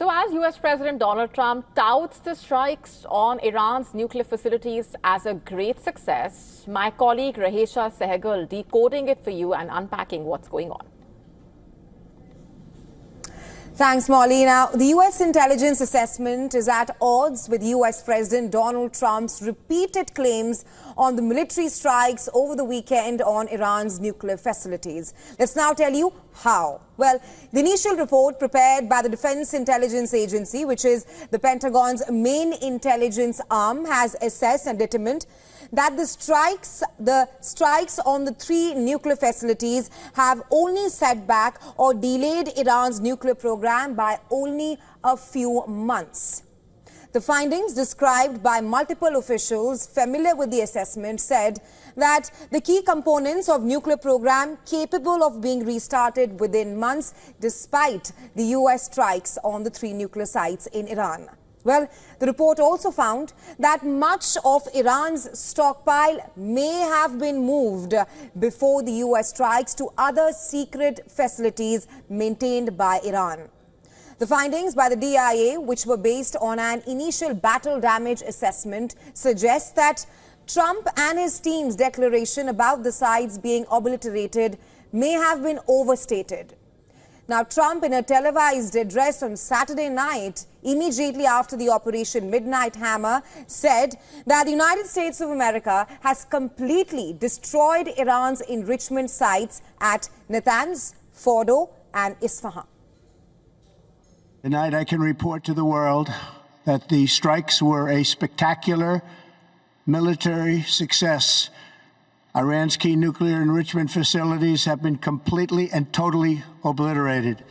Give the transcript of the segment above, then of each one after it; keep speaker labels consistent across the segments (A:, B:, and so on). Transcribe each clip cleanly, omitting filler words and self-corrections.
A: So as US President Donald Trump touts the strikes on Iran's nuclear facilities as a great success, my colleague Rahesha Sehgal decoding it for you and unpacking what's going on.
B: Thanks, Molly. Now, the U.S. intelligence assessment is at odds with U.S. President Donald Trump's repeated claims on the military strikes over the weekend on Iran's nuclear facilities. Let's now tell you how. Well, the initial report prepared by the Defense Intelligence Agency, which is the Pentagon's main intelligence arm, has assessed and determined that the strikes on the three nuclear facilities have only set back or delayed Iran's nuclear program by only a few months. The findings, described by multiple officials familiar with the assessment, said that the key components of nuclear program capable of being restarted within months despite the U.S. strikes on the three nuclear sites in Iran. Well, the report also found that much of Iran's stockpile may have been moved before the U.S. strikes to other secret facilities maintained by Iran. The findings by the DIA, which were based on an initial battle damage assessment, suggest that Trump and his team's declaration about the sites being obliterated may have been overstated. Now, Trump, in a televised address on Saturday night, immediately after the Operation Midnight Hammer, said that the United States of America has completely destroyed Iran's enrichment sites at Natanz, Fordow, and Isfahan.
C: Tonight, I can report to the world that the strikes were a spectacular military success. Iran's key nuclear enrichment facilities have been completely and totally obliterated.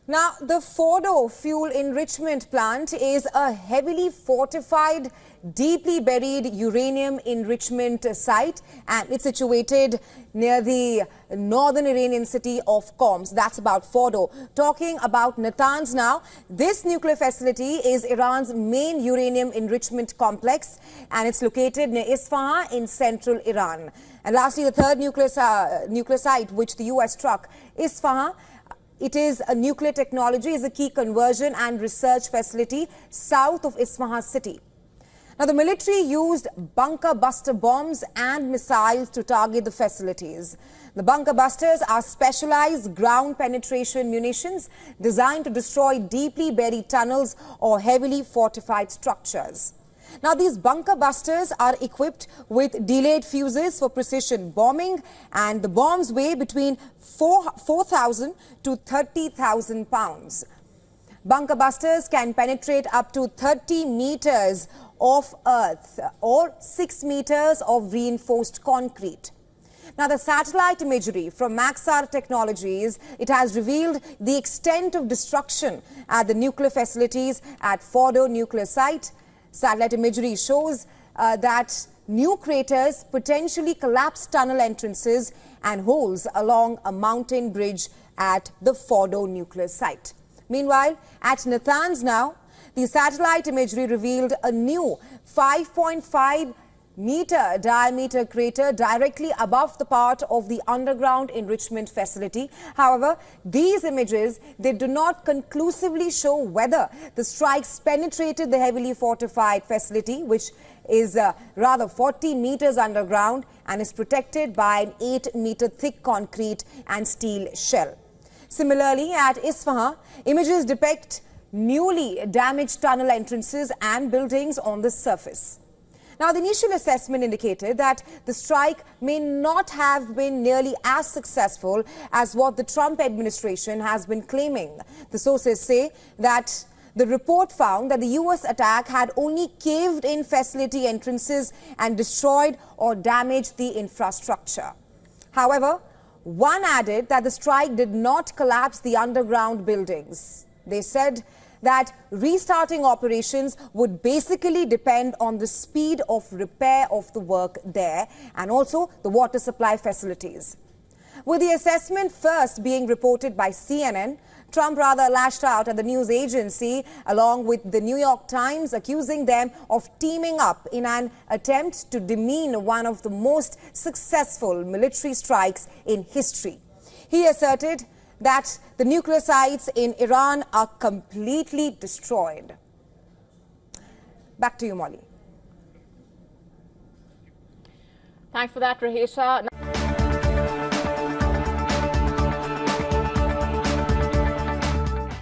B: Now, the Fordow fuel enrichment plant is a heavily fortified, deeply buried uranium enrichment site, and it's situated near the northern Iranian city of Qom. That's about Fordow. Talking about Natanz now, this nuclear facility is Iran's main uranium enrichment complex, and it's located near Isfahan in central Iran. And lastly, the third nuclear site which the U.S. struck, Isfahan. It is a nuclear technology, is a key conversion and research facility south of Isfahan city. Now, the military used bunker buster bombs and missiles to target the facilities. The bunker busters are specialized ground penetration munitions designed to destroy deeply buried tunnels or heavily fortified structures. Now, these bunker busters are equipped with delayed fuses for precision bombing, and the bombs weigh between 4,000 to 30,000 pounds. Bunker busters can penetrate up to 30 meters of earth or 6 meters of reinforced concrete. Now, the satellite imagery from Maxar Technologies, it has revealed the extent of destruction at the nuclear facilities at Fordow nuclear site. Satellite imagery shows that new craters, potentially collapsed tunnel entrances and holes along a mountain bridge at the Fordow nuclear site. Meanwhile, at Natanz now, the satellite imagery revealed a new 5.5 meter diameter crater directly above the part of the underground enrichment facility. However, these images, they do not conclusively show whether the strikes penetrated the heavily fortified facility, which is rather 40 meters underground and is protected by an 8-meter thick concrete and steel shell. Similarly, at Isfahan, images depict newly damaged tunnel entrances and buildings on the surface. Now, the initial assessment indicated that the strike may not have been nearly as successful as what the Trump administration has been claiming. The sources say that the report found that the U.S. attack had only caved in facility entrances and destroyed or damaged the infrastructure. However, one added that the strike did not collapse the underground buildings. They said that restarting operations would basically depend on the speed of repair of the work there and also the water supply facilities. With the assessment first being reported by CNN, Trump rather lashed out at the news agency along with the New York Times, accusing them of teaming up in an attempt to demean one of the most successful military strikes in history. He asserted that the nuclear sites in Iran are completely destroyed. Back to you, Molly.
A: Thanks for that, Rahesha.